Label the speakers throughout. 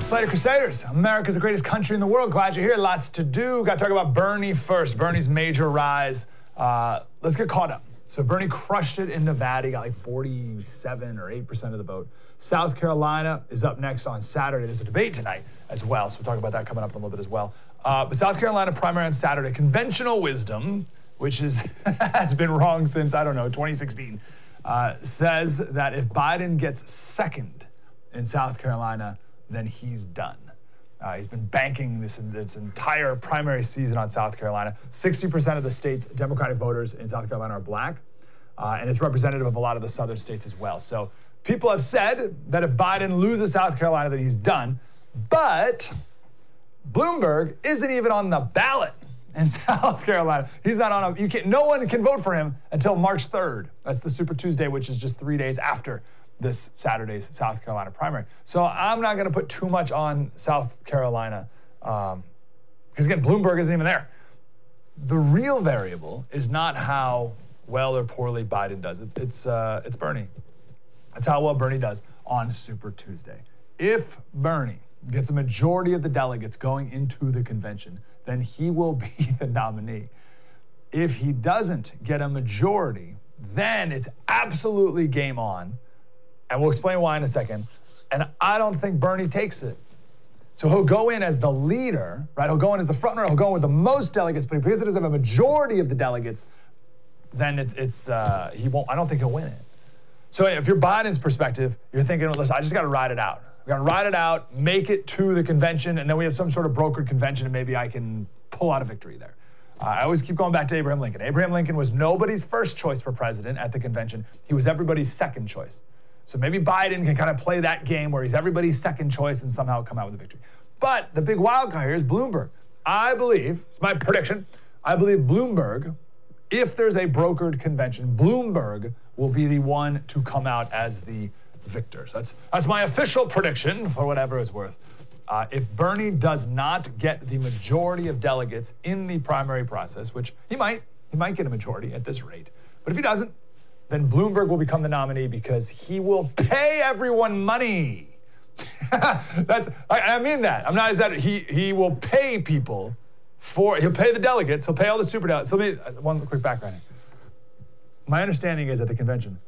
Speaker 1: Slater Crusaders, America's the greatest country in the world. Glad you're here. Lots to do. Got to talk about Bernie first. Bernie's major rise. Let's get caught up. So Bernie crushed it in Nevada. He got like 47 or 8% of the vote. South Carolina is up next on Saturday. There's a debate tonight as well, so we'll talk about that coming up in a little bit as well. But South Carolina primary on Saturday. Conventional wisdom, which has been wrong since, 2016, says that if Biden gets second in South Carolina, then he's done. He's been banking this entire primary season on South Carolina. 60% of the state's Democratic voters in South Carolina are black, and it's representative of a lot of the southern states as well. So people have said that if Biden loses South Carolina, then he's done. But Bloomberg isn't even on the ballot in South Carolina. He's not on no one can vote for him until March 3rd. That's the Super Tuesday, which is just 3 days after this Saturday's South Carolina primary. So I'm not going to put too much on South Carolina because, again, Bloomberg isn't even there. The real variable is not how well or poorly Biden does. It's Bernie. That's how well Bernie does on Super Tuesday. If Bernie gets a majority of the delegates going into the convention, then he will be the nominee. If he doesn't get a majority, then it's absolutely game on. And we'll explain why in a second. And I don't think Bernie takes it. So he'll go in as the leader, right? He'll go in as the front runner. He'll go in with the most delegates. But because he doesn't have a majority of the delegates, then he won't. I don't think he'll win it. So if you're Biden's perspective, you're thinking, listen, I just got to ride it out. We got to ride it out, make it to the convention, and then we have some sort of brokered convention, and maybe I can pull out a victory there. I always keep going back to Abraham Lincoln. Abraham Lincoln was nobody's first choice for president at the convention. He was everybody's second choice. So maybe Biden can kind of play that game where he's everybody's second choice and somehow come out with a victory. But the big wild card here is Bloomberg. I believe, it's my prediction, I believe Bloomberg, if there's a brokered convention, Bloomberg will be the one to come out as the victor. So that's my official prediction for whatever it's worth. If Bernie does not get the majority of delegates in the primary process, which he might get a majority at this rate, but if he doesn't, then Bloomberg will become the nominee because he will pay everyone money. I mean that. I'm not exaggerating. He will pay people he'll pay the delegates, he'll pay all the super delegates. So let me, one quick background here. My understanding is at the convention,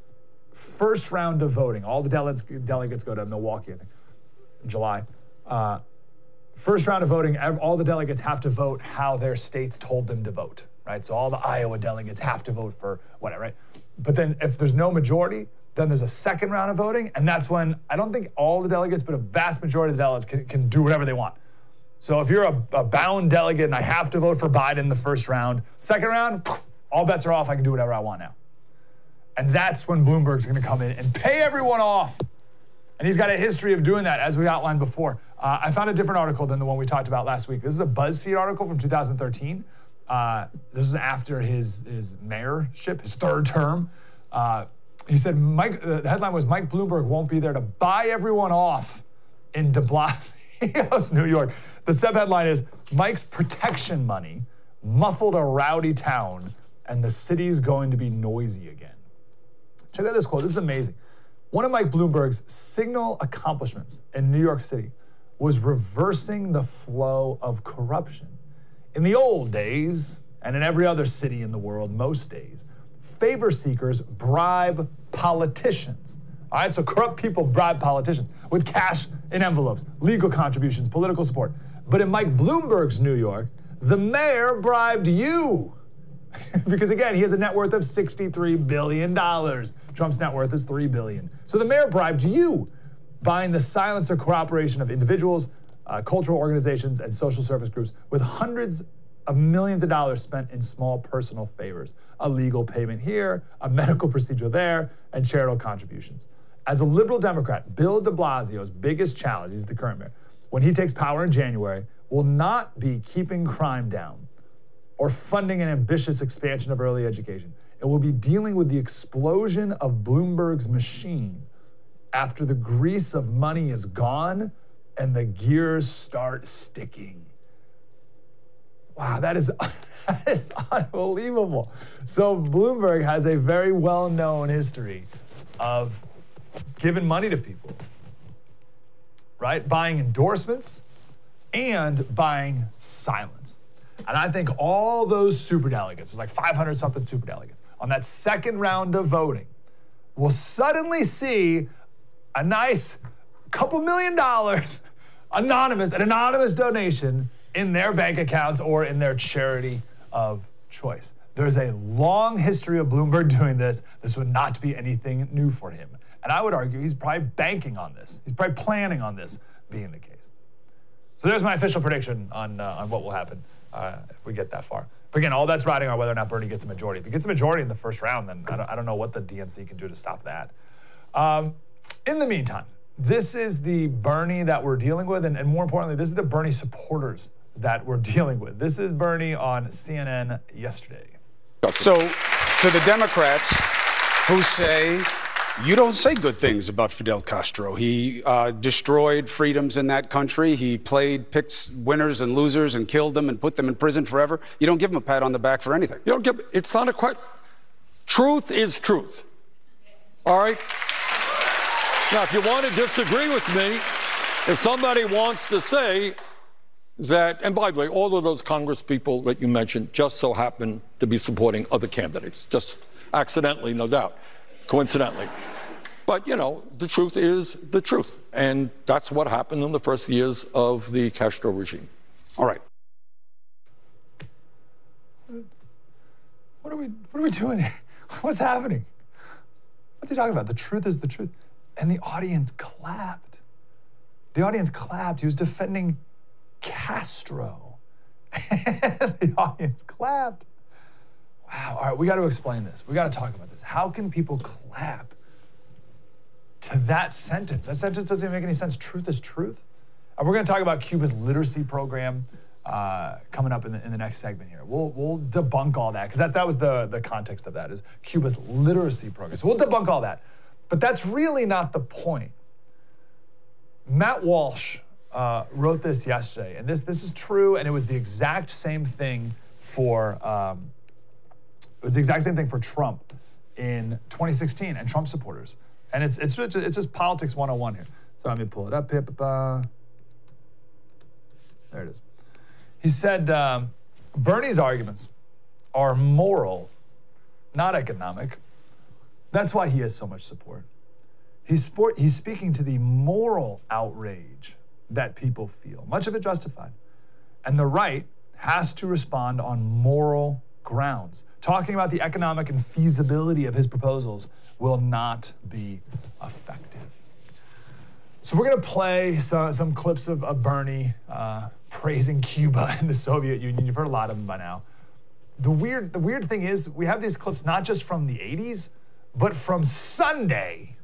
Speaker 1: first round of voting, all the delegates go to Milwaukee, I think, in July. First round of voting, all the delegates have to vote how their states told them to vote, right? So all the Iowa delegates have to vote for whatever, right? But then if there's no majority, then there's a second round of voting, and that's when, I don't think all the delegates, but a vast majority of the delegates can do whatever they want. So if you're a bound delegate and I have to vote for Biden the first round, second round, all bets are off, I can do whatever I want now. And that's when Bloomberg's gonna come in and pay everyone off. And he's got a history of doing that, as we outlined before. I found a different article than the one we talked about last week. This is a BuzzFeed article from 2013. This is after his mayorship, his third term. He said, the headline was, Mike Bloomberg won't be there to buy everyone off in de Blasio's New York. The subheadline is, Mike's protection money muffled a rowdy town and the city's going to be noisy again. Check out this quote. This is amazing. One of Mike Bloomberg's signal accomplishments in New York City was reversing the flow of corruption. In the old days, and in every other city in the world, most days, favor seekers bribe politicians. All right, so corrupt people bribe politicians with cash in envelopes, legal contributions, political support. But in Mike Bloomberg's New York, the mayor bribed you. Because again, he has a net worth of $63 billion. Trump's net worth is $3 billion. So the mayor bribed you, buying the silence or cooperation of individuals, cultural organizations, and social service groups with hundreds of millions of dollars spent in small personal favors, a legal payment here, a medical procedure there, and charitable contributions. As a liberal Democrat, Bill de Blasio's biggest challenge, he's the current mayor, when he takes power in January, will not be keeping crime down or funding an ambitious expansion of early education. It will be dealing with the explosion of Bloomberg's machine after the grease of money is gone and the gears start sticking. Wow, that is unbelievable. So Bloomberg has a very well-known history of giving money to people, right? Buying endorsements and buying silence. And I think all those superdelegates, there's like 500-something superdelegates, on that second round of voting will suddenly see a nice couple $1 million an anonymous donation in their bank accounts or in their charity of choice. There's a long history of Bloomberg doing this. This would not be anything new for him. And I would argue he's probably banking on this. He's probably planning on this being the case. So there's my official prediction on what will happen if we get that far. But again, all that's riding on whether or not Bernie gets a majority. If he gets a majority in the first round, then I don't know what the DNC can do to stop that. In the meantime, this is the Bernie that we're dealing with, and more importantly, this is the Bernie supporters that we're dealing with. This is Bernie on CNN yesterday.
Speaker 2: So, to the Democrats who say, you don't say good things about Fidel Castro. He destroyed freedoms in that country. He picked winners and losers and killed them and put them in prison forever. You don't give him a pat on the back for anything.
Speaker 3: You don't give, it's not a question. Truth is truth. All right? Now, if you want to disagree with me, if somebody wants to say that, and by the way, all of those Congress people that you mentioned just so happen to be supporting other candidates, just accidentally, no doubt, coincidentally. But, you know, the truth is the truth. And that's what happened in the first years of the Castro regime.
Speaker 2: All right.
Speaker 1: What are we doing here? What's happening? What's he talking about? The truth is the truth. And the audience clapped. The audience clapped. He was defending Castro. The audience clapped. Wow. All right, we got to explain this. We got to talk about this. How can people clap to that sentence? That sentence doesn't even make any sense. Truth is truth. And we're going to talk about Cuba's literacy program coming up in the next segment here. We'll debunk all that, because that was the context of that, is Cuba's literacy program. So we'll debunk all that. But that's really not the point. Matt Walsh wrote this yesterday, and this is true, and it was the exact same thing for Trump in 2016 and Trump supporters. And it's just politics 101 here. So let me pull it up here. There it is. He said, Bernie's arguments are moral, not economic. That's why he has so much support. He's speaking to the moral outrage that people feel, much of it justified. And the right has to respond on moral grounds. Talking about the economic and feasibility of his proposals will not be effective. So we're going to play some clips of Bernie praising Cuba and the Soviet Union. You've heard a lot of them by now. The weird thing is, we have these clips not just from the 80s, but from Sunday,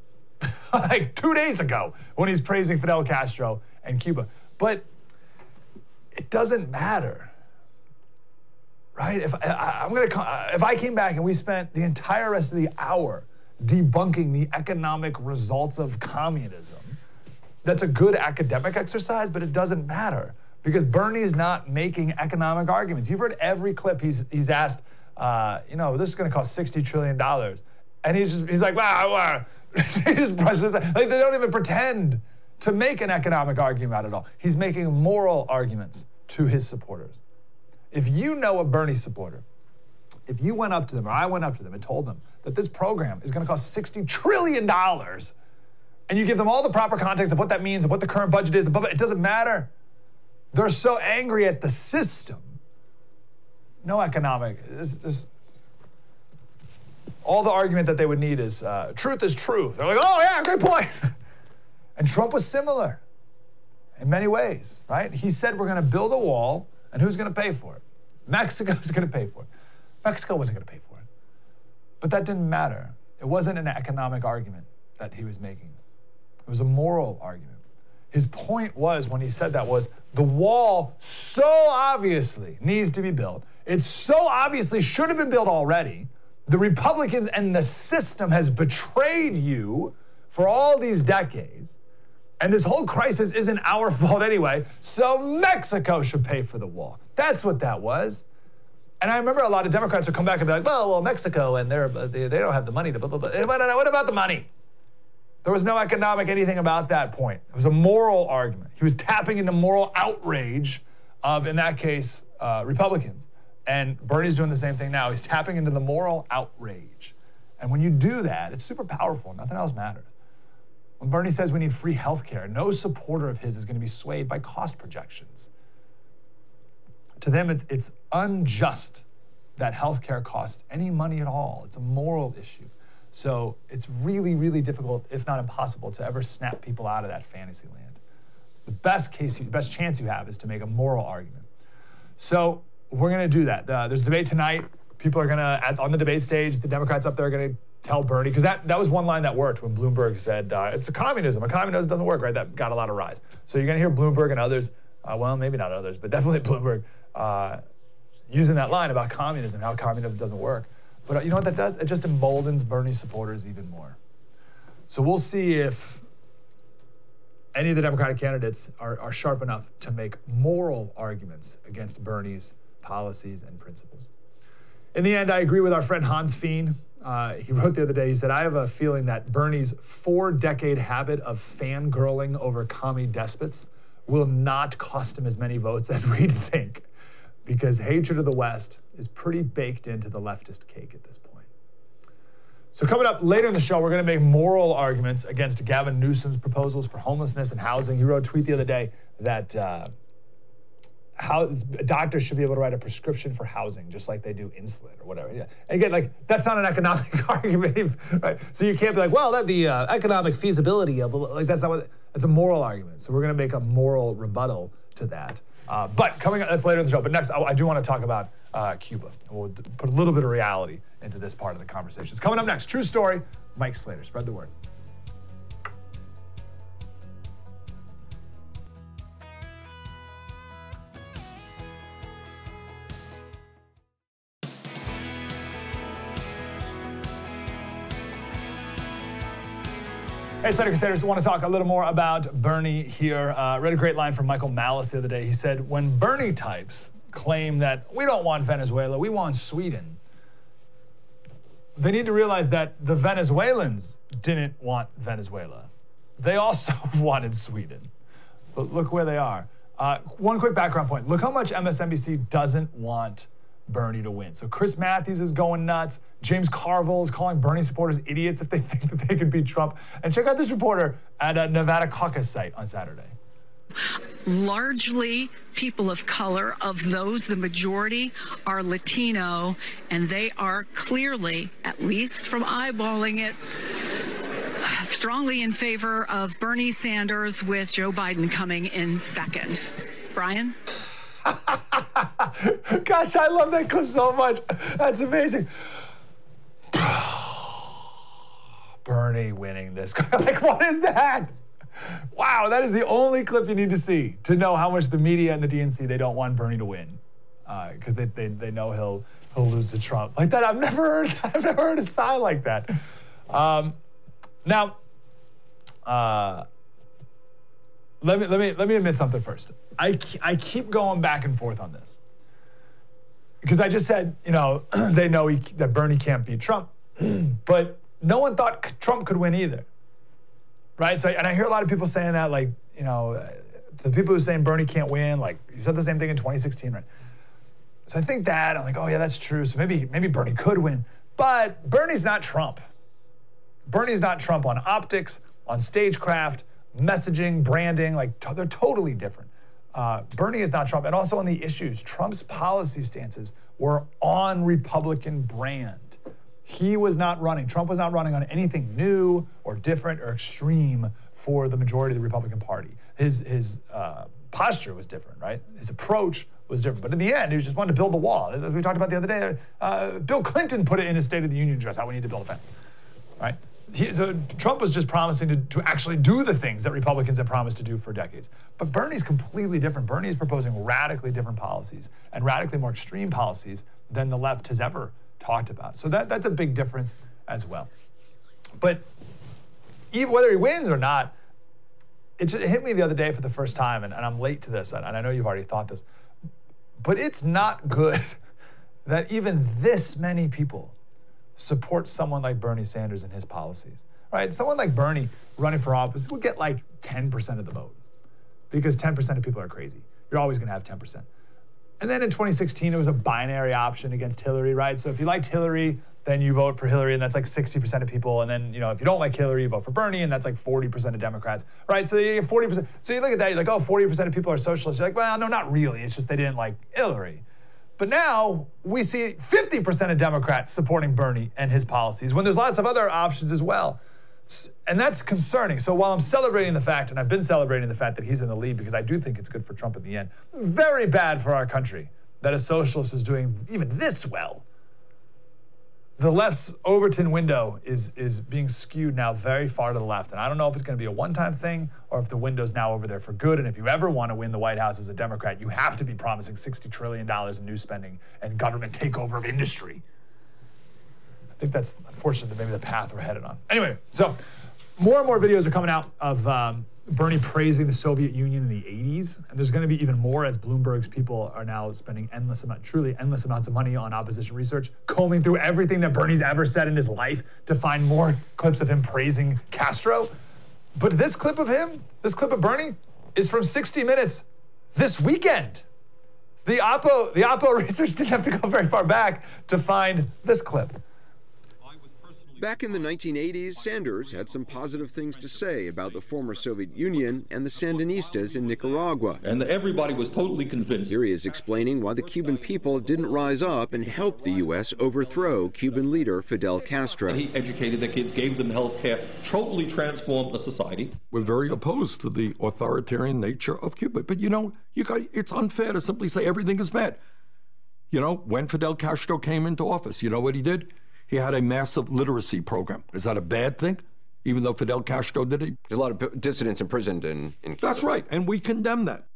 Speaker 1: like 2 days ago, when he's praising Fidel Castro and Cuba. But it doesn't matter, right? If I came back and we spent the entire rest of the hour debunking the economic results of communism, that's a good academic exercise, but it doesn't matter, because Bernie's not making economic arguments. You've heard every clip he's asked, this is going to cost $60 trillion. And he's like, wow. He just brushes his, like, they don't even pretend to make an economic argument at all. He's making moral arguments to his supporters. If you know a Bernie supporter, if you went up to them, or I went up to them and told them that this program is going to cost $60 trillion, and you give them all the proper context of what that means and what the current budget is, it doesn't matter. They're so angry at the system. No economic. All the argument that they would need is truth is truth. They're like, oh yeah, great point. And Trump was similar in many ways, right? He said we're going to build a wall, and who's going to pay for it? Mexico's going to pay for it. Mexico wasn't going to pay for it. But that didn't matter. It wasn't an economic argument that he was making. It was a moral argument. His point was, when he said that, was the wall so obviously needs to be built. It so obviously should have been built already. The Republicans and the system has betrayed you for all these decades. And this whole crisis isn't our fault anyway, so Mexico should pay for the wall. That's what that was. And I remember a lot of Democrats would come back and be like, well, Mexico, and they don't have the money to blah, blah, blah. What about the money? There was no economic anything about that point. It was a moral argument. He was tapping into moral outrage of, in that case, Republicans. And Bernie's doing the same thing now. He's tapping into the moral outrage. And when you do that, it's super powerful. Nothing else matters. When Bernie says we need free health care, no supporter of his is going to be swayed by cost projections. To them, it's unjust that health care costs any money at all. It's a moral issue. So it's really, really difficult, if not impossible, to ever snap people out of that fantasy land. The best chance you have is to make a moral argument. So we're going to do that. There's a debate tonight. People are going to, on the debate stage, the Democrats up there are going to tell Bernie, because that was one line that worked when Bloomberg said, it's a communism. A communism doesn't work, right? That got a lot of rise. So you're going to hear Bloomberg and others, well, maybe not others, but definitely Bloomberg, using that line about communism, how communism doesn't work. But you know what that does? It just emboldens Bernie's supporters even more. So we'll see if any of the Democratic candidates are sharp enough to make moral arguments against Bernie's policies and principles. In the end, I agree with our friend Hans Fien. He wrote the other day, he said, I have a feeling that Bernie's 4-decade habit of fangirling over commie despots will not cost him as many votes as we'd think, because hatred of the West is pretty baked into the leftist cake at this point. So coming up later in the show, we're going to make moral arguments against Gavin Newsom's proposals for homelessness and housing. He wrote a tweet the other day that how doctors should be able to write a prescription for housing, just like they do insulin or whatever. Yeah. And again, like, that's not an economic argument, right? So you can't be like, well, that the economic feasibility of, like, that's not what, that's a moral argument. So we're going to make a moral rebuttal to that. But coming up, that's later in the show. But next, I do want to talk about Cuba. And we'll put a little bit of reality into this part of the conversation. It's coming up next. True story, Mike Slater. Spread the word. Hey, Senator Crusaders, I want to talk a little more about Bernie here. Read a great line from Michael Malice the other day. He said, when Bernie types claim that we don't want Venezuela, we want Sweden, they need to realize that the Venezuelans didn't want Venezuela. They also wanted Sweden. But look where they are. One quick background point. Look how much MSNBC doesn't want Bernie to win. So Chris Matthews is going nuts. James Carville is calling Bernie supporters idiots if they think that they could beat Trump. And check out this reporter at a Nevada caucus site on Saturday.
Speaker 4: Largely people of color. Of those, the majority are Latino, and they are clearly, at least from eyeballing it, strongly in favor of Bernie Sanders, with Joe Biden coming in second. Brian?
Speaker 1: Gosh, I love that clip so much. That's amazing. Bernie winning this. Like, what is that? Wow, that is the only clip you need to see to know how much the media and the DNC, they don't want Bernie to win, because they know he'll lose to Trump. Like that, I've never heard a sign like that. Now, let me admit something first. I keep going back and forth on this, because I just said, you know, they know that Bernie can't beat Trump, but no one thought Trump could win either, right? So, and I hear a lot of people saying that, like, you know, the people who are saying Bernie can't win, like, you said the same thing in 2016, right? So I think that, I'm like, oh yeah, that's true. So maybe Bernie could win, but Bernie's not Trump. Bernie's not Trump on optics, on stagecraft, messaging, branding, like they're totally different. Bernie is not Trump. And also on the issues, Trump's policy stances were on Republican brand. He was not running, Trump was not running on anything new or different or extreme for the majority of the Republican Party. His posture was different, right? His approach was different. But in the end, he just wanted to build the wall. As we talked about the other day, Bill Clinton put it in his State of the Union address, how we need to build a fence, right? So Trump was just promising to actually do the things that Republicans have promised to do for decades. But Bernie's completely different. Bernie is proposing radically different policies and radically more extreme policies than the left has ever talked about. So that's a big difference as well. But even whether he wins or not, it hit me the other day for the first time, and I'm late to this, and I know you've already thought this, but it's not good that even this many people support someone like Bernie Sanders and his policies, right? Someone like Bernie running for office would get like 10% of the vote because 10% of people are crazy. You're always going to have 10%. And then in 2016, it was a binary option against Hillary, right? So if you liked Hillary, then you vote for Hillary, and that's like 60% of people. And then, if you don't like Hillary, you vote for Bernie, and that's like 40% of Democrats, right? So you get 40%. So you look at that, you're like, oh, 40% of people are socialists. You're like, well, no, not really. It's just they didn't like Hillary. But now we see 50% of Democrats supporting Bernie and his policies when there's lots of other options as well. And that's concerning. So while I'm celebrating the fact, and I've been celebrating the fact that he's in the lead because I do think it's good for Trump in the end, very bad for our country that a socialist is doing even this well. The left's Overton window is being skewed now very far to the left. And I don't know if it's going to be a one-time thing or if the window's now over there for good. And if you ever want to win the White House as a Democrat, you have to be promising $60 trillion in new spending and government takeover of industry. I think that's unfortunately maybe the path we're headed on. Anyway, so more and more videos are coming out of Bernie praising the Soviet Union in the 80s. And there's going to be even more as Bloomberg's people are now spending truly endless amounts of money on opposition research, combing through everything that Bernie's ever said in his life to find more clips of him praising Castro. But this clip of Bernie, is from 60 Minutes this weekend. The Oppo research didn't have to go very far back to find this clip.
Speaker 5: Back in the 1980s, Sanders had some positive things to say about the former Soviet Union and the Sandinistas in Nicaragua.
Speaker 3: And everybody was totally convinced.
Speaker 5: Here he is explaining why the Cuban people didn't rise up and help the U.S. overthrow Cuban leader Fidel Castro.
Speaker 3: He educated the kids, gave them health care, totally transformed the society.
Speaker 6: We're very opposed to the authoritarian nature of Cuba. But it's unfair to simply say everything is bad. When Fidel Castro came into office, you know what he did? He had a massive literacy program. Is that a bad thing, even though Fidel Castro did it?
Speaker 5: There's a lot of dissidents imprisoned in Cuba.
Speaker 6: That's right, and we condemn that.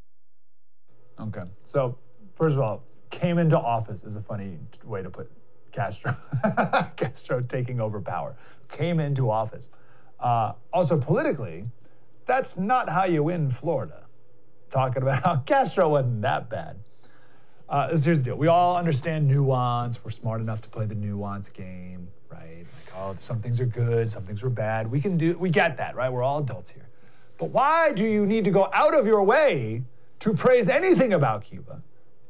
Speaker 1: Okay, so first of all, came into office is a funny way to put Castro. Castro taking over power. Came into office. Also, politically, that's not how you win Florida. Talking about how Castro wasn't that bad. Here's the deal. We all understand nuance. We're smart enough to play the nuance game, right? Like, some things are good, some things are bad. We get that, right? We're all adults here. But why do you need to go out of your way to praise anything about Cuba,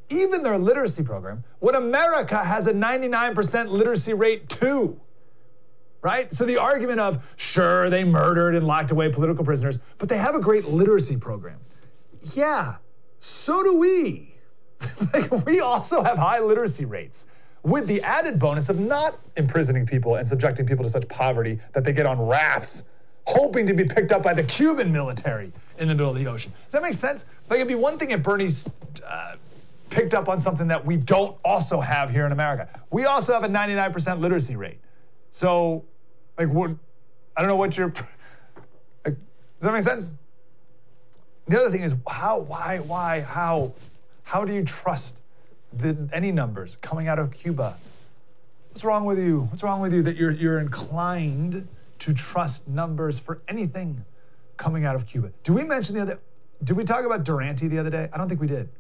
Speaker 1: even their literacy program, when America has a 99% literacy rate too? Right? So the argument of, sure, they murdered and locked away political prisoners, but they have a great literacy program. Yeah, so do we. We also have high literacy rates, with the added bonus of not imprisoning people and subjecting people to such poverty that they get on rafts, hoping to be picked up by the Cuban military in the middle of the ocean. Does that make sense? Like, it'd be one thing if Bernie's picked up on something that we don't also have here in America. We also have a 99% literacy rate. So, I don't know what does that make sense? The other thing is, how do you trust any numbers coming out of Cuba? What's wrong with you? What's wrong with you that you're inclined to trust numbers for anything coming out of Cuba? Did we talk about Durante the other day? I don't think we did.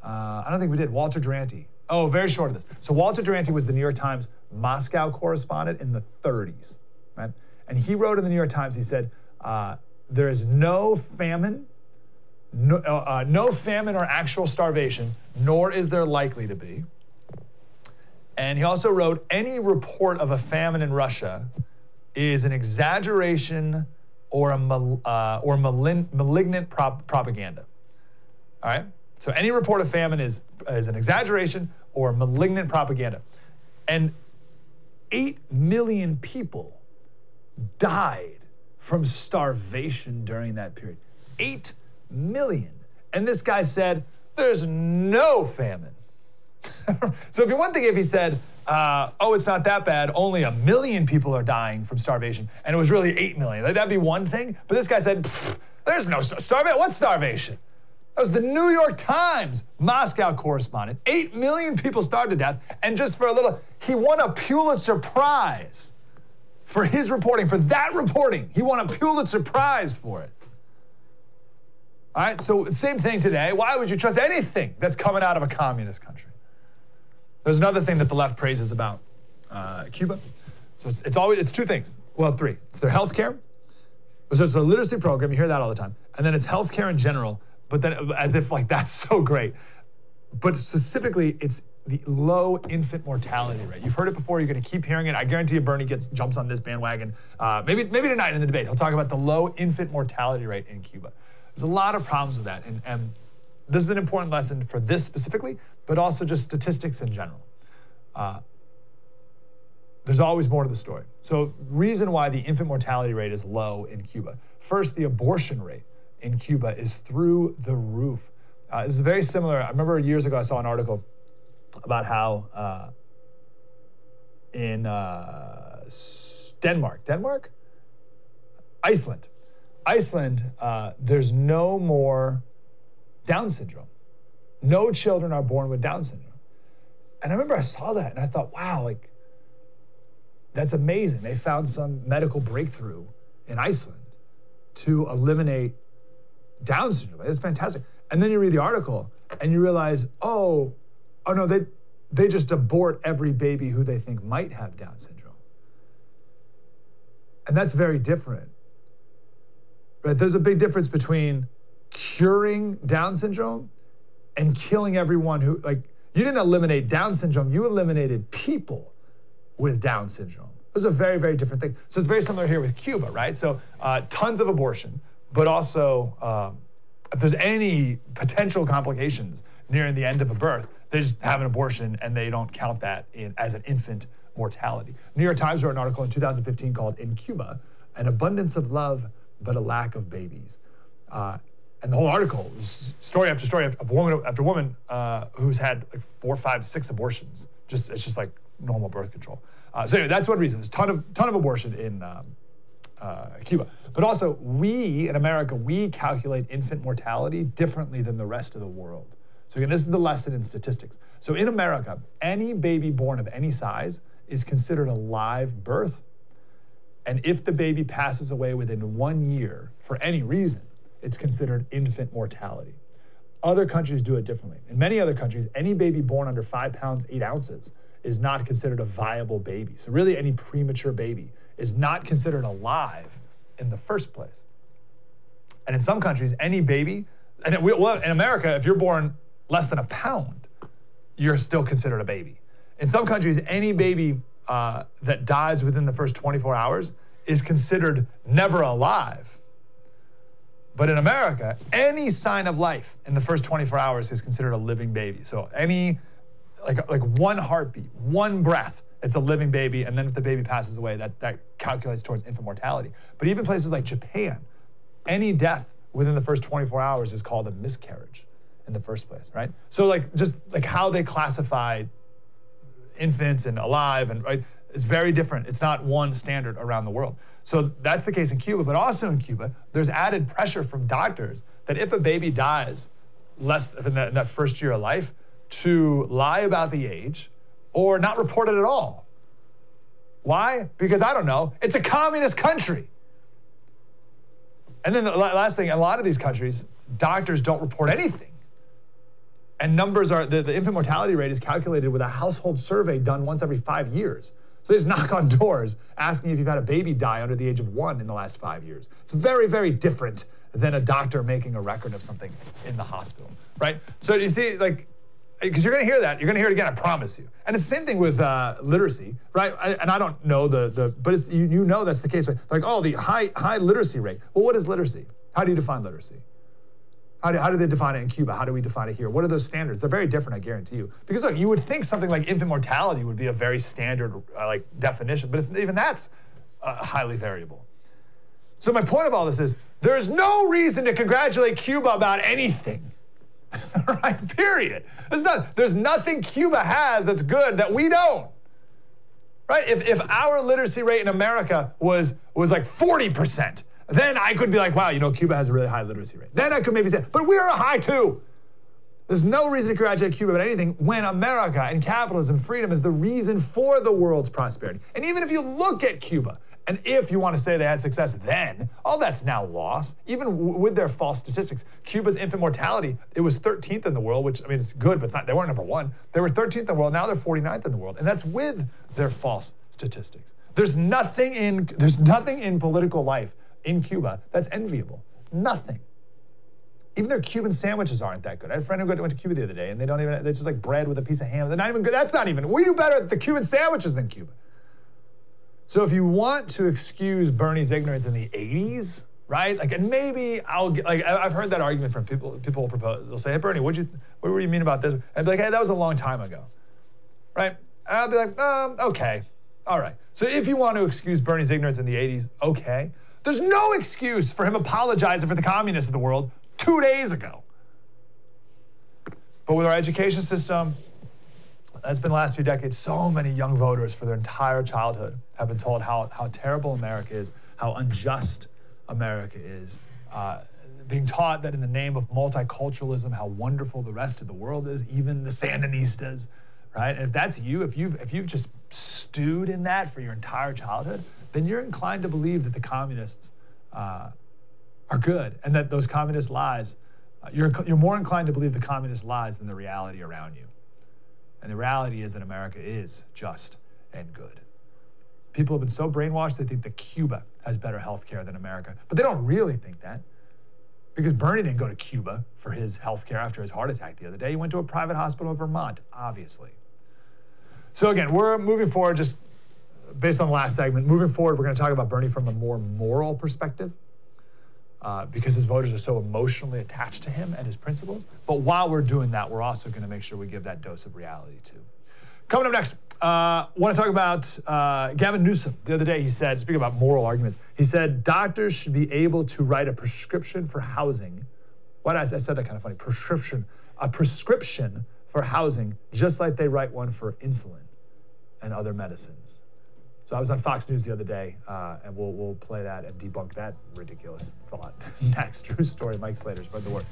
Speaker 1: Walter Durante. Oh, very short of this. So Walter Durante was the New York Times Moscow correspondent in the 30s, right? And he wrote in the New York Times, he said, there is no famine, no famine or actual starvation, nor is there likely to be. And he also wrote, any report of a famine in Russia is an exaggeration or malignant propaganda. All right? So any report of famine is an exaggeration or malignant propaganda. And 8 million people died from starvation during that period. 8 million. And this guy said, there's no famine. So it'd be one thing if he said, it's not that bad, only 1 million people are dying from starvation, and it was really 8 million. That'd be one thing. But this guy said, there's no starvation. What's starvation? That was the New York Times Moscow correspondent. 8 million people starved to death, and just for he won a Pulitzer Prize for his reporting, for that reporting. He won a Pulitzer Prize for it. All right, so same thing today. Why would you trust anything that's coming out of a communist country? There's another thing that the left praises about Cuba. So it's two things. Well, three. It's their healthcare. So it's a literacy program. You hear that all the time. And then it's healthcare in general, but then as if like that's so great. But specifically, it's the low infant mortality rate. You've heard it before. You're going to keep hearing it. I guarantee you Bernie jumps on this bandwagon. Maybe tonight in the debate, he'll talk about the low infant mortality rate in Cuba. There's a lot of problems with that. And this is an important lesson for this specifically, but also just statistics in general. There's always more to the story. So reason why the infant mortality rate is low in Cuba. First, the abortion rate in Cuba is through the roof. This is very similar. I remember years ago I saw an article about how in Iceland, there's no more Down syndrome. No children are born with Down syndrome. And I remember I saw that and I thought, wow, like, that's amazing. They found some medical breakthrough in Iceland to eliminate Down syndrome. It's fantastic. And then you read the article and you realize, oh no, they just abort every baby who they think might have Down syndrome. And that's very different. Right? There's a big difference between curing Down syndrome and killing everyone who, like, you didn't eliminate Down syndrome, you eliminated people with Down syndrome. Those are very, very different things. So it's very similar here with Cuba, right? So tons of abortion, but also if there's any potential complications nearing the end of a birth, they just have an abortion and they don't count that as an infant mortality. New York Times wrote an article in 2015 called "In Cuba, an abundance of love, but a lack of babies." And the whole article is story after story of woman after woman who's had like 4, 5, 6 abortions. It's just like normal birth control. So anyway, that's one reason. There's a ton of abortion in Cuba. But also, we in America, we calculate infant mortality differently than the rest of the world. So again, this is the lesson in statistics. So in America, any baby born of any size is considered a live birth. And if the baby passes away within 1 year for any reason, it's considered infant mortality. Other countries do it differently. In many other countries, any baby born under 5 pounds, 8 ounces is not considered a viable baby. So really any premature baby is not considered alive in the first place. And in some countries, any baby, and in America, if you're born less than a pound, you're still considered a baby. In some countries, any baby that dies within the first 24 hours is considered never alive. But in America, any sign of life in the first 24 hours is considered a living baby. So any, like one heartbeat, one breath, it's a living baby. And then if the baby passes away, that calculates towards infant mortality. But even places like Japan, any death within the first 24 hours is called a miscarriage in the first place, right? So just how they classify infants and alive and right, it's very different. It's not one standard around the world. So that's the case in Cuba, but also in Cuba, there's added pressure from doctors that if a baby dies less in that first year of life, to lie about the age or not report it at all. Why? Because I don't know, it's a communist country. And then the last thing, in a lot of these countries, doctors don't report anything. And numbers are, the infant mortality rate is calculated with a household survey done once every 5 years. So they just knock on doors asking if you've had a baby die under the age of 1 in the last 5 years. It's very, very different than a doctor making a record of something in the hospital, right? So you see, because you're gonna hear that, you're gonna hear it again, I promise you. And it's the same thing with literacy, right? And I don't know but it's, you know that's the case. Like, oh, the high literacy rate. Well, what is literacy? How do you define literacy? How do they define it in Cuba? How do we define it here? What are those standards? They're very different, I guarantee you. Because look, you would think something like infant mortality would be a very standard definition, but even that's highly variable. So my point of all this is, there's no reason to congratulate Cuba about anything, right? Period. There's nothing Cuba has that's good that we don't, right? If our literacy rate in America was like 40%, then I could be like, wow, Cuba has a really high literacy rate. Then I could maybe say, but we're a high too. There's no reason to congratulate Cuba about anything when America and capitalism, freedom is the reason for the world's prosperity. And even if you look at Cuba And if you want to say they had success then, all that's now lost. Even with their false statistics, Cuba's infant mortality, it was 13th in the world, which, I mean, it's good, but it's not, they weren't number one. They were 13th in the world, now they're 49th in the world. And that's with their false statistics. There's nothing in political life in Cuba that's enviable. Nothing. Even their Cuban sandwiches aren't that good. I had a friend who went to Cuba the other day, and they're just like bread with a piece of ham. They're not even good. That's not even, we do better at the Cuban sandwiches than Cuba. So if you want to excuse Bernie's ignorance in the 80s, right? Like, and maybe I've heard that argument from people will propose, they'll say, hey, Bernie, what do you mean about this? And I'd be like, hey, that was a long time ago, right? And I'll be like, okay, all right. So if you want to excuse Bernie's ignorance in the 80s, okay. There's no excuse for him apologizing for the communists of the world 2 days ago. But with our education system, that's been the last few decades, so many young voters for their entire childhood have been told how terrible America is, how unjust America is, being taught that in the name of multiculturalism, how wonderful the rest of the world is, even the Sandinistas, right? And if that's you, if you've just stewed in that for your entire childhood, then you're inclined to believe that the communists are good, and that those communist lies, you're more inclined to believe the communist lies than the reality around you. And the reality is that America is just and good. People have been so brainwashed, they think that Cuba has better health care than America. But they don't really think that. Because Bernie didn't go to Cuba for his health care after his heart attack the other day. He went to a private hospital in Vermont, obviously. So again, we're moving forward, just based on the last segment, moving forward, we're going to talk about Bernie from a more moral perspective. Because his voters are so emotionally attached to him and his principles. But while we're doing that, we're also going to make sure we give that dose of reality too. Coming up next, want to talk about Gavin Newsom. The other day he said, speaking about moral arguments, he said doctors should be able to write a prescription for housing. I said that kind of funny, a prescription for housing, just like they write one for insulin and other medicines. So I was on Fox News the other day, and we'll play that and debunk that ridiculous thought. Next, true story, Mike Slater, spread the word.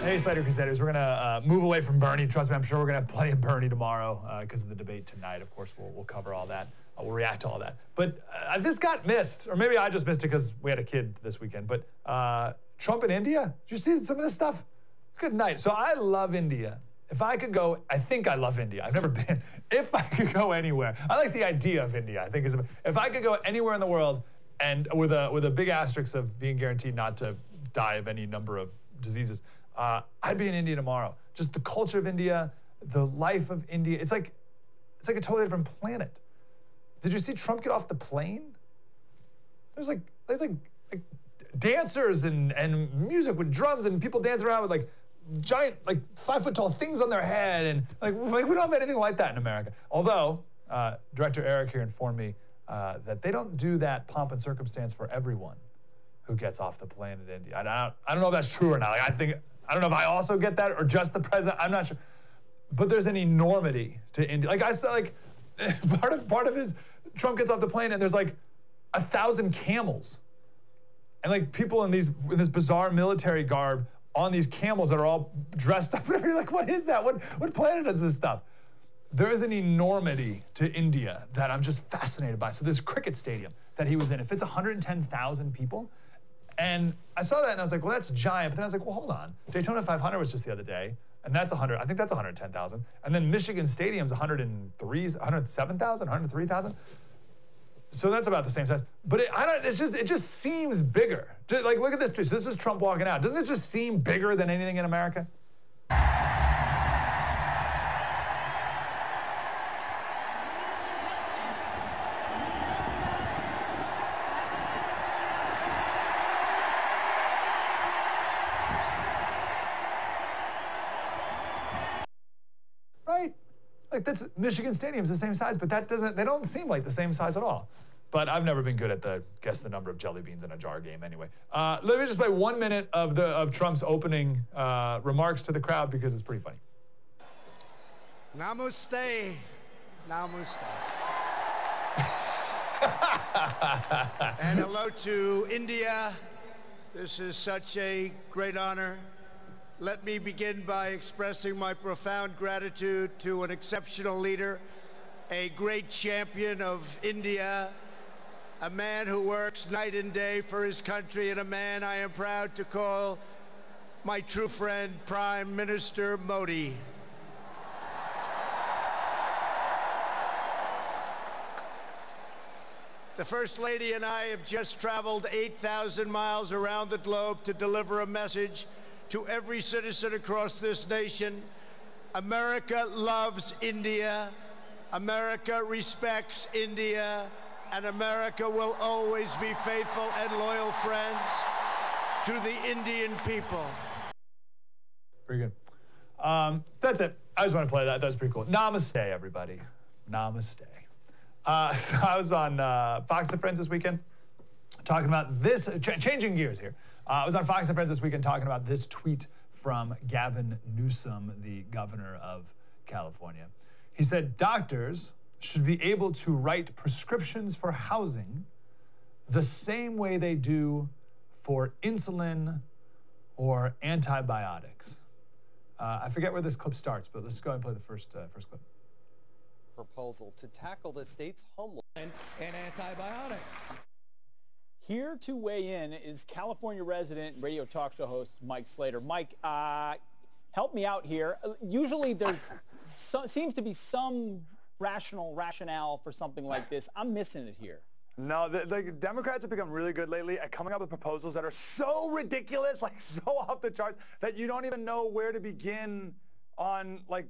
Speaker 1: Hey, Slater Crusaders, we're gonna move away from Bernie. Trust me, I'm sure we're gonna have plenty of Bernie tomorrow because of the debate tonight. Of course, we'll cover all that. We'll react to all that. But this got missed, or maybe I just missed it because we had a kid this weekend, but Trump in India? Did you see some of this stuff? Good night. So I love India. If I could go, I think I love India. I've never been. If I could go anywhere, I like the idea of India. I think if I could go anywhere in the world, and with a big asterisk of being guaranteed not to die of any number of diseases, I'd be in India tomorrow. Just the culture of India, the life of India. It's like a totally different planet. Did you see Trump get off the plane? There's like dancers and music with drums and people dancing around with like giant, like 5-foot-tall things on their head, and like we don't have anything like that in America. Although Director Eric here informed me that they don't do that pomp and circumstance for everyone who gets off the plane in India. I don't know if that's true or not. Like, I don't know if I also get that or just the president. I'm not sure. But there's an enormity to India. Like I saw, like part of his Trump gets off the plane and there's like 1,000 camels, and like people in this bizarre military garb on these camels that are all dressed up. And you're like, what is that? What planet is this stuff? There is an enormity to India that I'm just fascinated by. So this cricket stadium that he was in, it fits 110,000 people. And I saw that and I was like, well, that's giant. But then I was like, well, hold on. Daytona 500 was just the other day. And that's 100, I think that's 110,000. And then Michigan Stadium's 107,000, 103,000. So that's about the same size. But it just seems bigger. Like, look at this. So this is Trump walking out. Doesn't this just seem bigger than anything in America? Right? Like that's Michigan Stadium's the same size, but they don't seem like the same size at all. But I've never been good at guess the number of jelly beans in a jar game anyway. Let me just play 1 minute of Trump's opening remarks to the crowd because it's pretty funny.
Speaker 7: Namaste. Namaste. And hello to India. This is such a great honor. Let me begin by expressing my profound gratitude to an exceptional leader, a great champion of India, a man who works night and day for his country, and a man I am proud to call my true friend, Prime Minister Modi. The First Lady and I have just traveled 8,000 miles around the globe to deliver a message to every citizen across this nation. America loves India. America respects India. And America will always be faithful and loyal friends to the Indian people.
Speaker 1: Very good. That's it. I just want to play that. That was pretty cool. Namaste, everybody. Namaste. So I was on Fox and Friends this weekend talking about this, changing gears here. I was on Fox and Friends this weekend talking about this tweet from Gavin Newsom, the governor of California. He said, doctors should be able to write prescriptions for housing the same way they do for insulin or antibiotics. I forget where this clip starts, but let's go ahead and play the first clip.
Speaker 8: Proposal to tackle the state's homeless and antibiotics. Here to weigh in is California resident radio talk show host Mike Slater. Mike, help me out here. Usually there's seems to be some rationale for something like this. I'm missing it here.
Speaker 1: No, the Democrats have become really good lately at coming up with proposals that are so ridiculous, like so off the charts, that you don't even know where to begin on like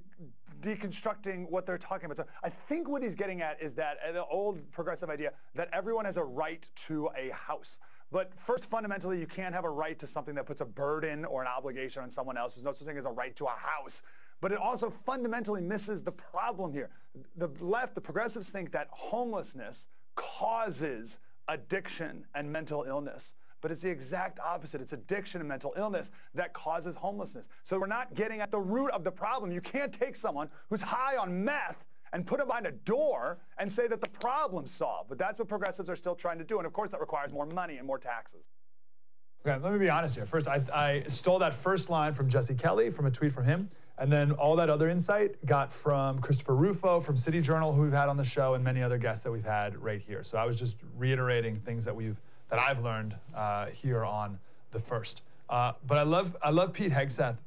Speaker 1: deconstructing what they're talking about. So I think what he's getting at is that the old progressive idea that everyone has a right to a house. But first, fundamentally, you can't have a right to something that puts a burden or an obligation on someone else. There's no such thing as a right to a house. But it also fundamentally misses the problem here. The left, the progressives, think that homelessness causes addiction and mental illness. But it's the exact opposite. It's addiction and mental illness that causes homelessness. So we're not getting at the root of the problem. You can't take someone who's high on meth and put him behind a door and say that the problem's solved. But that's what progressives are still trying to do. And of course, that requires more money and more taxes. Okay, let me be honest here. First, I stole that first line from Jesse Kelly from a tweet from him. And then all that other insight got from Christopher Rufo from City Journal, who we've had on the show, and many other guests that we've had right here. So I was just reiterating things that I've learned here on The First. But I love Pete Hegseth.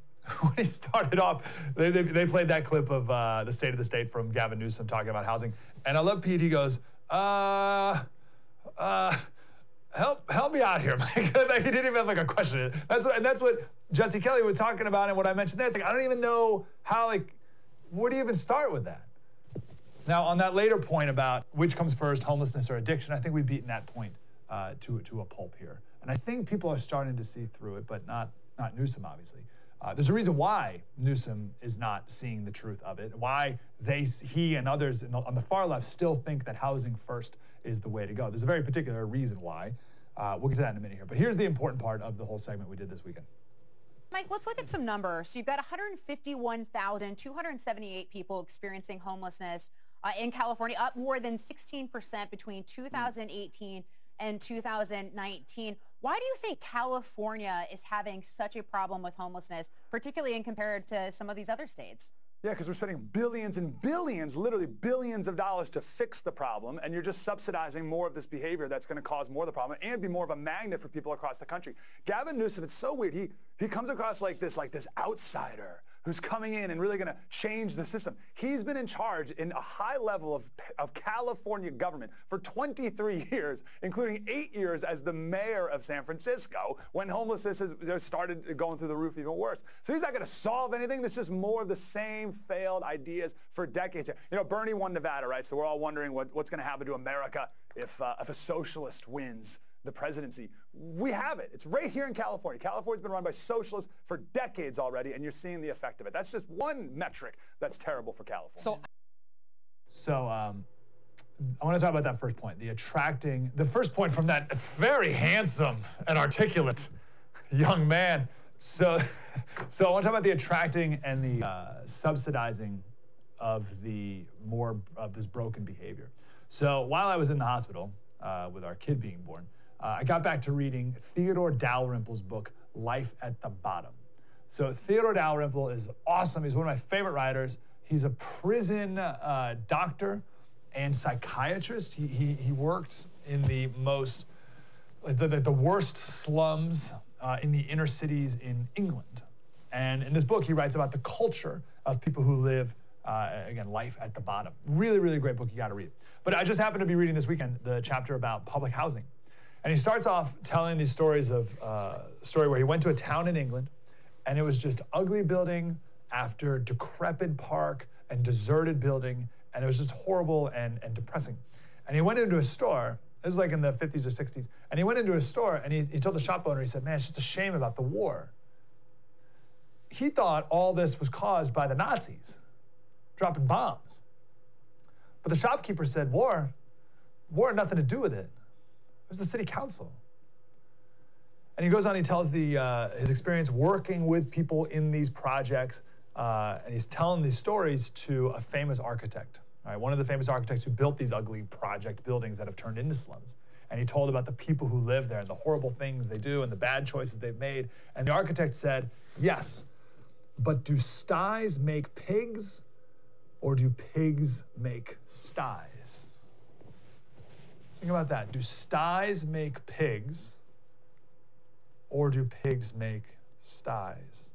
Speaker 1: When he started off, they played that clip of the State of the State from Gavin Newsom talking about housing. And I love Pete. He goes, help me out here, Mike. He didn't even have like a question. That's what Jesse Kelly was talking about and what I mentioned there. It's like, I don't even know how, like, where do you even start with that? Now, on that later point about which comes first, homelessness or addiction, I think we've beaten that point to a pulp here. And I think people are starting to see through it, but not Newsom, obviously. There's a reason why Newsom is not seeing the truth of it, why he and others on the far left still think that housing first is the way to go. There's a very particular reason why. We'll get to that in a minute here. But here's the important part of the whole segment we did this weekend.
Speaker 9: Mike, let's look at some numbers. So you've got 151,278 people experiencing homelessness in California, up more than 16% between 2018 and 2019. Why do you think California is having such a problem with homelessness, particularly in compared to some of these other states?
Speaker 1: Yeah, because we're spending billions and billions, literally billions of dollars to fix the problem, and you're just subsidizing more of this behavior that's going to cause more of the problem and be more of a magnet for people across the country. Gavin Newsom, it's so weird. He comes across like this outsider who's coming in and really going to change the system. He's been in charge in a high level of California government for 23 years, including 8 years as the mayor of San Francisco when homelessness has started going through the roof even worse. So he's not going to solve anything. This is just more of the same failed ideas for decades here. You know, Bernie won Nevada, right? So we're all wondering what's going to happen to America if a socialist wins the presidency. We have it. It's right here in California. California's been run by socialists for decades already, and you're seeing the effect of it. That's just one metric that's terrible for California. So I want to talk about that first point, the first point from that very handsome and articulate young man. So I want to talk about the attracting and the subsidizing of this broken behavior. So while I was in the hospital, with our kid being born, I got back to reading Theodore Dalrymple's book, Life at the Bottom. So Theodore Dalrymple is awesome. He's one of my favorite writers. He's a prison doctor and psychiatrist. He worked in the most, the worst slums in the inner cities in England. And in this book, he writes about the culture of people who live, again, life at the bottom. Really, really great book. You got to read it. But I just happened to be reading this weekend the chapter about public housing. And he starts off telling these stories of a story where he went to a town in England, and it was just ugly building after decrepit park and deserted building, and it was just horrible and depressing. And he went into a store, this was like in the 50s or 60s, and he went into a store and he told the shop owner, he said, man, it's just a shame about the war. He thought all this was caused by the Nazis dropping bombs. But the shopkeeper said, war had nothing to do with it. It was the city council. And he goes on, he tells his experience working with people in these projects, and he's telling these stories to a famous architect, all right, one of the famous architects who built these ugly project buildings that have turned into slums. And he told about the people who live there and the horrible things they do and the bad choices they've made. And the architect said, yes, but do sties make pigs, or do pigs make sties? Think about that. Do sties make pigs, or do pigs make sties?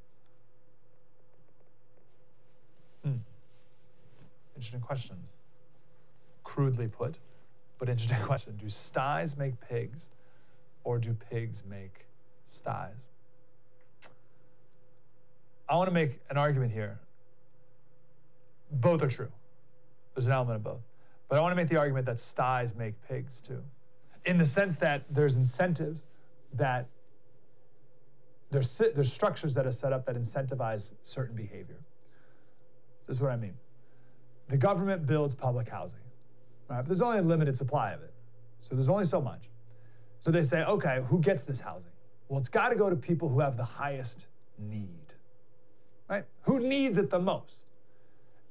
Speaker 1: Interesting question. Crudely put, but interesting question. Do sties make pigs, or do pigs make sties? I want to make an argument here. Both are true. There's an element of both. But I want to make the argument that sties make pigs too, in the sense that there's incentives that there's structures that are set up that incentivize certain behavior. This is what I mean. The government builds public housing, right? But there's only a limited supply of it. So there's only so much. So they say, okay, who gets this housing? Well, it's got to go to people who have the highest need, right? Who needs it the most?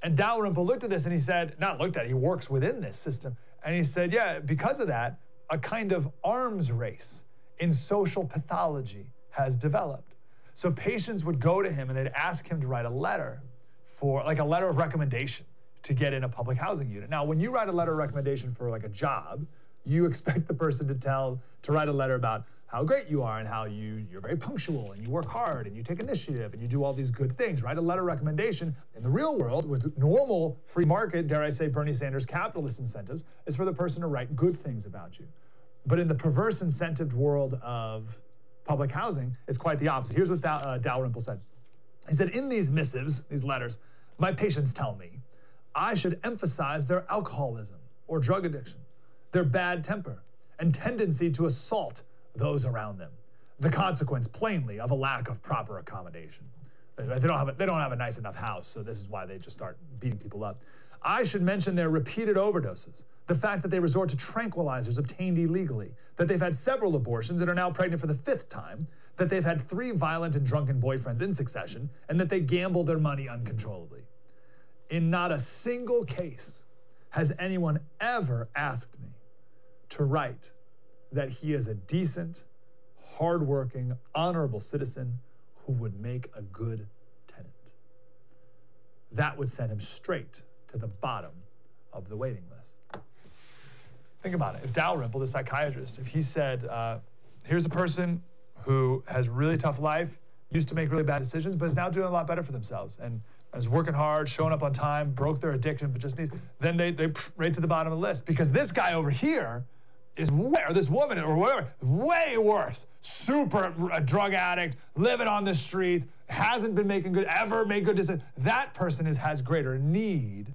Speaker 1: And Dalrymple looked at this and he said, not looked at it, he works within this system. And he said, yeah, because of that, a kind of arms race in social pathology has developed. So patients would go to him and they'd ask him to write a letter like a letter of recommendation to get in a public housing unit. Now, when you write a letter of recommendation for like a job, you expect the person to write a letter about how great you are and how you're very punctual and you work hard and you take initiative and you do all these good things. Write a letter of recommendation. In the real world, with normal free market, dare I say Bernie Sanders capitalist incentives, is for the person to write good things about you. But in the perverse incentived world of public housing, it's quite the opposite. Here's what Dalrymple said. He said, in these missives, these letters, my patients tell me I should emphasize their alcoholism or drug addiction, their bad temper, and tendency to assault those around them. The consequence, plainly, of a lack of proper accommodation. They don't have a nice enough house, so this is why they just start beating people up. I should mention their repeated overdoses, the fact that they resort to tranquilizers obtained illegally, that they've had several abortions and are now pregnant for the 5th time, that they've had 3 violent and drunken boyfriends in succession, and that they gamble their money uncontrollably. In not a single case has anyone ever asked me to write that he is a decent, hardworking, honorable citizen who would make a good tenant. That would send him straight to the bottom of the waiting list. Think about it. If Dalrymple, the psychiatrist, if he said, here's a person who has really tough life, used to make really bad decisions, but is now doing a lot better for themselves and is working hard, showing up on time, broke their addiction, but just needs, then they right to the bottom of the list. Because this guy over here is or this woman or whatever, way worse. Super a drug addict, living on the streets, hasn't been ever made good decisions. That person has greater need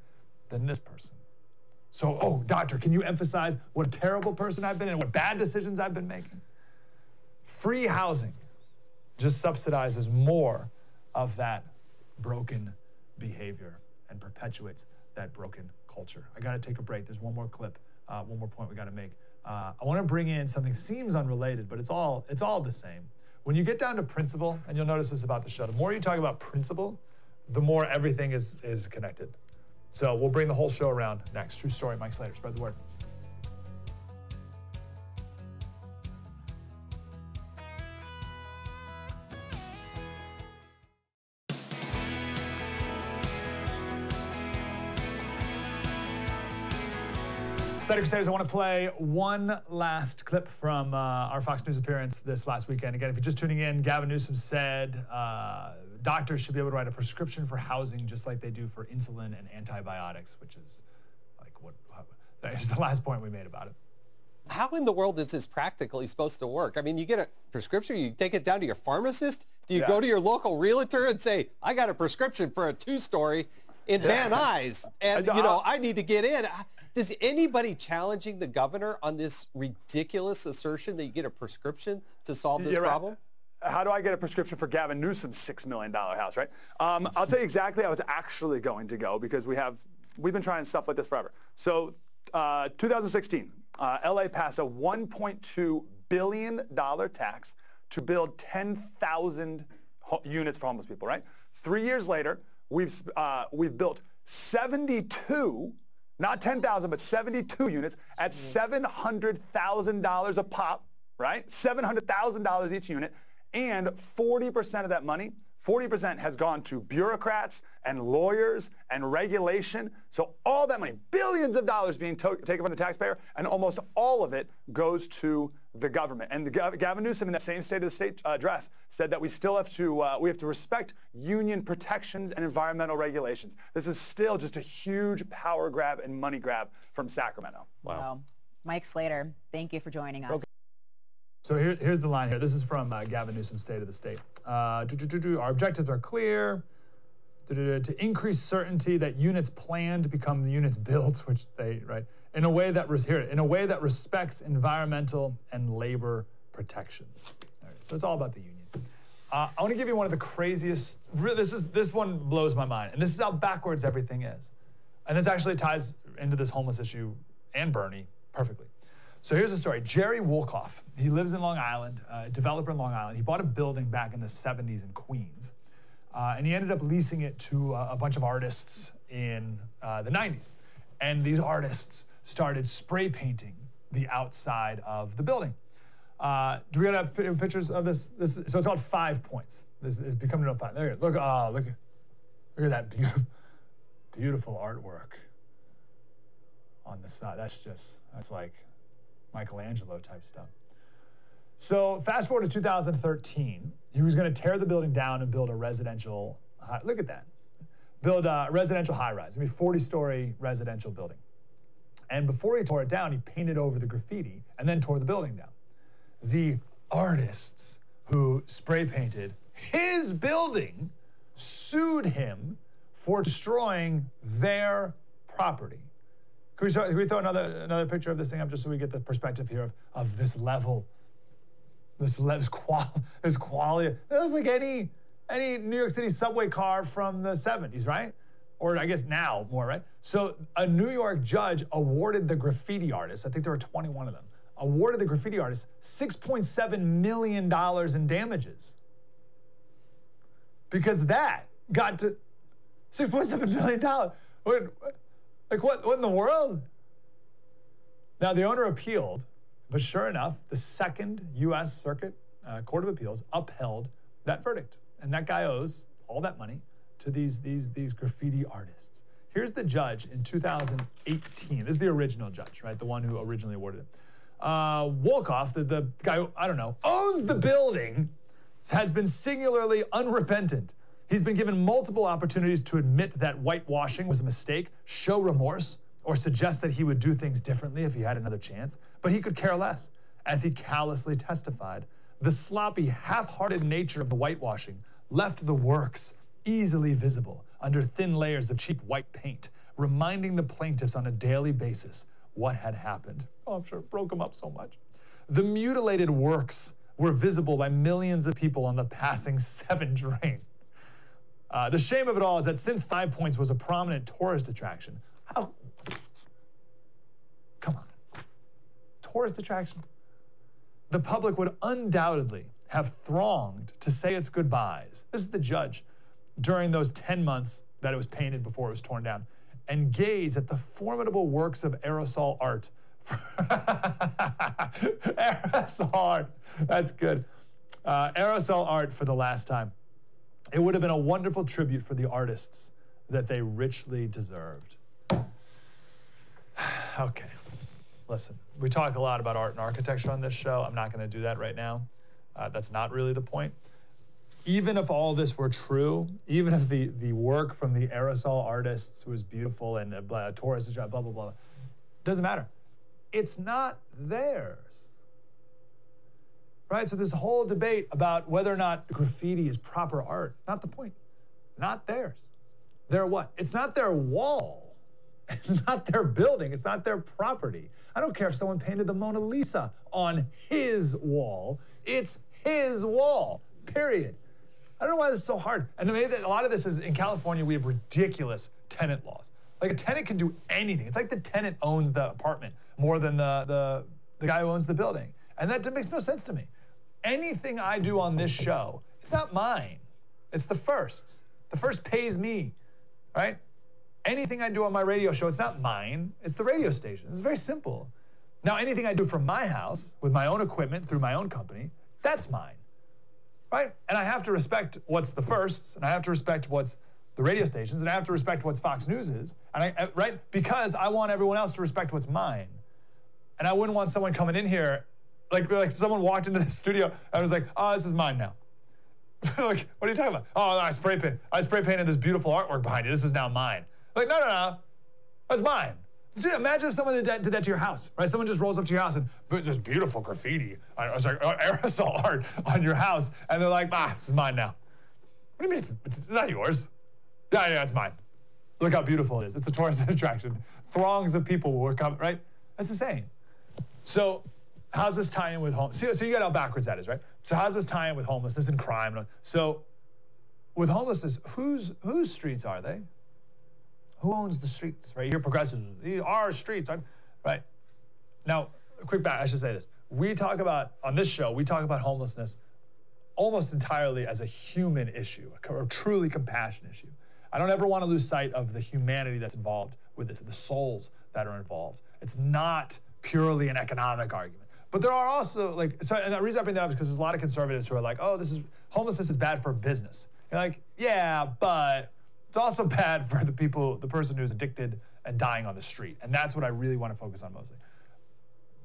Speaker 1: than this person. So, oh, doctor, can you emphasize what a terrible person I've been and what bad decisions I've been making? Free housing just subsidizes more of that broken behavior and perpetuates that broken culture. I gotta take a break. There's one more clip, one more point we gotta make. I wanna bring in something seems unrelated, but it's all the same. When you get down to principle, and you'll notice this about the show, the more you talk about principle, the more everything is connected. So we'll bring the whole show around next. True story, Mike Slater, spread the word. Slater Crusaders, I want to play one last clip from our Fox News appearance this last weekend. Again, if you're just tuning in, Gavin Newsom said doctors should be able to write a prescription for housing just like they do for insulin and antibiotics, which is like that is the last point we made about it.
Speaker 10: How in the world is this practically supposed to work? I mean, you get a prescription, you take it down to your pharmacist? Do you go to your local realtor and say, I got a prescription for a 2-story in Van Nuys, and, you know, I need to get in? Does anybody challenging the governor on this ridiculous assertion that you get a prescription to solve this problem?
Speaker 11: How do I get a prescription for Gavin Newsom's $6 million house, right? I'll tell you exactly how it's actually going to go, because we've been trying stuff like this forever. So 2016, LA passed a $1.2 billion tax to build 10,000 units for homeless people, right? 3 years later, we've built 72, not 10,000, but 72 units at $700,000 a pop, right? $700,000 each unit, and 40% of that money, 40% has gone to bureaucrats and lawyers and regulation. So all that money, billions of dollars being taken from the taxpayer, and almost all of it goes to the government. And Gavin Newsom, in that same State of the State address, said that we still have to respect union protections and environmental regulations. This is still just a huge power grab and money grab from Sacramento.
Speaker 9: Wow. Mike Slater, thank you for joining us.
Speaker 1: Okay. So here's the line here. This is from Gavin Newsom's State of the State. Our objectives are clear. To increase certainty that units planned become units built, which they, right, in a way that respects environmental and labor protections. All right, so it's all about the union. I want to give you one of the craziest. This one blows my mind, and this is how backwards everything is. And this actually ties into this homeless issue and Bernie perfectly. So here's the story. Jerry Wolkoff, he lives in Long Island, a developer in Long Island. He bought a building back in the 70s in Queens, and he ended up leasing it to a bunch of artists in the 90s. And these artists started spray painting the outside of the building. Do we have pictures of this? So it's called 5 Points. This is becoming a 5. There you go. Look at that beautiful artwork on the side. That's like Michelangelo type stuff. So fast forward to 2013, he was going to tear the building down and build a residential, look at that, build a residential high-rise, I mean 40-story residential building. And before he tore it down, he painted over the graffiti and then tore the building down. The artists who spray painted his building sued him for destroying their property. Can we throw another picture of this thing up just so we get the perspective here of this level, this quality. That was like any New York City subway car from the 70s, right? Or I guess now more, right? So a New York judge awarded the graffiti artists, I think there were 21 of them, awarded the graffiti artists $6.7 million in damages. Because that got to $6.7 million. Like what in the world? Now the owner appealed, but sure enough, the Second U.S. Circuit Court of Appeals upheld that verdict, and that guy owes all that money to these graffiti artists. Here's the judge in 2018. This is the original judge, right? The one who originally awarded it. Wolkoff, the guy who, I don't know, owns the building, has been singularly unrepentant. He's been given multiple opportunities to admit that whitewashing was a mistake, show remorse, or suggest that he would do things differently if he had another chance. But he could care less, as he callously testified. The sloppy, half-hearted nature of the whitewashing left the works easily visible under thin layers of cheap white paint, reminding the plaintiffs on a daily basis what had happened. Oh, I'm sure it broke them up so much. The mutilated works were visible by millions of people on the passing 7 train. The shame of it all is that since 5 Points was a prominent tourist attraction, come on, tourist attraction? The public would undoubtedly have thronged to say its goodbyes. This is the judge during those 10 months that it was painted before it was torn down, and gaze at the formidable works of aerosol art. Aerosol art, that's good. Aerosol art for the last time. It would have been a wonderful tribute for the artists that they richly deserved. Okay. listen, we talk a lot about art and architecture on this show. I'm not going to do that right now. That's not really the point. Even if all this were true, even if the work from the aerosol artists was beautiful and tourists, blah, blah, blah, doesn't matter. It's not theirs. Right? So this whole debate about whether or not graffiti is proper art, not the point. Not theirs. Their what? It's not their wall. It's not their building. It's not their property. I don't care if someone painted the Mona Lisa on his wall. It's his wall, period. I don't know why this is so hard. And maybe a lot of this is, in California, we have ridiculous tenant laws. Like a tenant can do anything. It's like the tenant owns the apartment more than the guy who owns the building. And that makes no sense to me. Anything I do on this show, it's not mine. It's the first's. The first pays me, right? Anything I do on my radio show, it's not mine. It's the radio station. It's very simple. Now, anything I do from my house with my own equipment through my own company, that's mine, right? And I have to respect what's the first's, and I have to respect what's the radio stations, and I have to respect what's Fox News is, and right? Because I want everyone else to respect what's mine. And I wouldn't want someone coming in here, like someone walked into the studio and was like, oh, this is mine now. Like, what are you talking about? Oh, I spray painted this beautiful artwork behind you. This is now mine. Like, no. That's mine. See, imagine if someone did that to your house, right? Someone just rolls up to your house and puts this beautiful graffiti, aerosol art on your house, and they're like, this is mine now. What do you mean it's not yours? Yeah, it's mine. Look how beautiful it is. It's a tourist attraction. Throngs of people will come, right? That's insane. So how's this tie in with home? So you got how backwards that is, right? So how's this tie in with homelessness and crime? So with homelessness, whose streets are they? Who owns the streets, right? You're progressives. These are streets, right? Now, I should say this. On this show, we talk about homelessness almost entirely as a human issue, a truly compassion issue. I don't ever want to lose sight of the humanity that's involved with this, the souls that are involved. It's not purely an economic argument. But there are also, and the reason I bring that up is because there's a lot of conservatives who are like, homelessness is bad for business. You're like, yeah, but it's also bad for the person who's addicted and dying on the street. And that's what I really want to focus on mostly.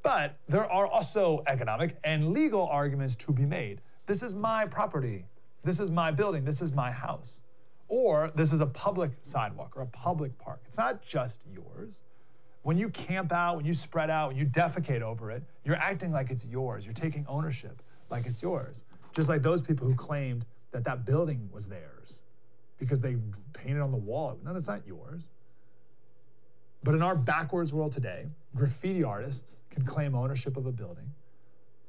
Speaker 1: But there are also economic and legal arguments to be made. This is my property. This is my building. This is my house. Or this is a public sidewalk or a public park. It's not just yours. When you camp out, when you spread out, when you defecate over it, you're acting like it's yours. You're taking ownership like it's yours. Just like those people who claimed that building was theirs because they painted on the wall. No, it's not yours. But in our backwards world today, graffiti artists can claim ownership of a building.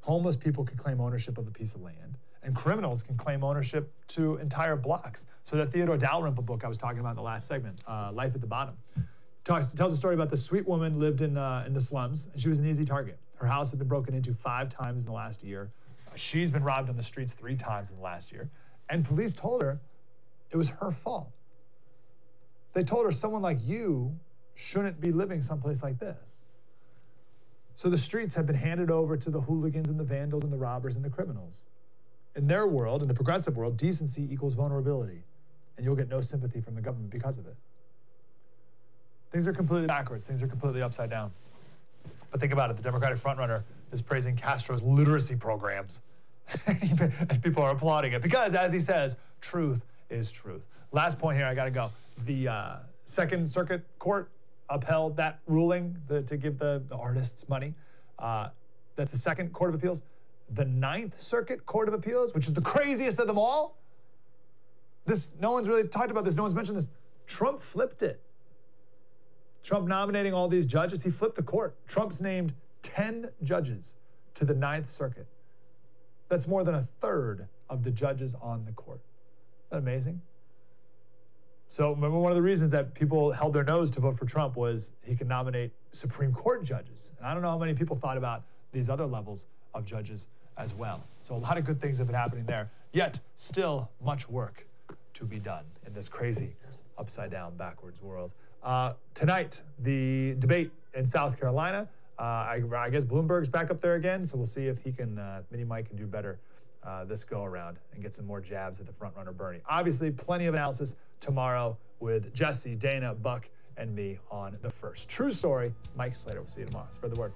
Speaker 1: Homeless people can claim ownership of a piece of land. And criminals can claim ownership to entire blocks. So that Theodore Dalrymple book I was talking about in the last segment, Life at the Bottom, tells a story about this sweet woman lived in the slums, and she was an easy target. Her house had been broken into 5 times in the last year. She's been robbed on the streets 3 times in the last year. And police told her it was her fault. They told her someone like you shouldn't be living someplace like this. So the streets have been handed over to the hooligans and the vandals and the robbers and the criminals. In their world, in the progressive world, decency equals vulnerability. And you'll get no sympathy from the government because of it. Things are completely backwards. Things are completely upside down. But think about it. The Democratic frontrunner is praising Castro's literacy programs. And people are applauding it because, as he says, truth is truth. Last point here, I got to go. The Second Circuit Court upheld that ruling to give the artists money. That's the Second Court of Appeals. The Ninth Circuit Court of Appeals, which is the craziest of them all. No one's really talked about this. No one's mentioned this. Trump flipped it. Trump nominating all these judges, he flipped the court. Trump's named 10 judges to the Ninth Circuit. That's more than 1/3 of the judges on the court. Isn't that amazing? So remember, one of the reasons that people held their nose to vote for Trump was he could nominate Supreme Court judges. And I don't know how many people thought about these other levels of judges as well. So a lot of good things have been happening there. Yet, still much work to be done in this crazy, upside-down, backwards world. Tonight, the debate in South Carolina. I guess Bloomberg's back up there again, so we'll see if Mini Mike can do better this go-around and get some more jabs at the front-runner Bernie. Obviously, plenty of analysis tomorrow with Jesse, Dana, Buck, and me on the first. True story. Mike Slater. We'll see you tomorrow. Spread the word.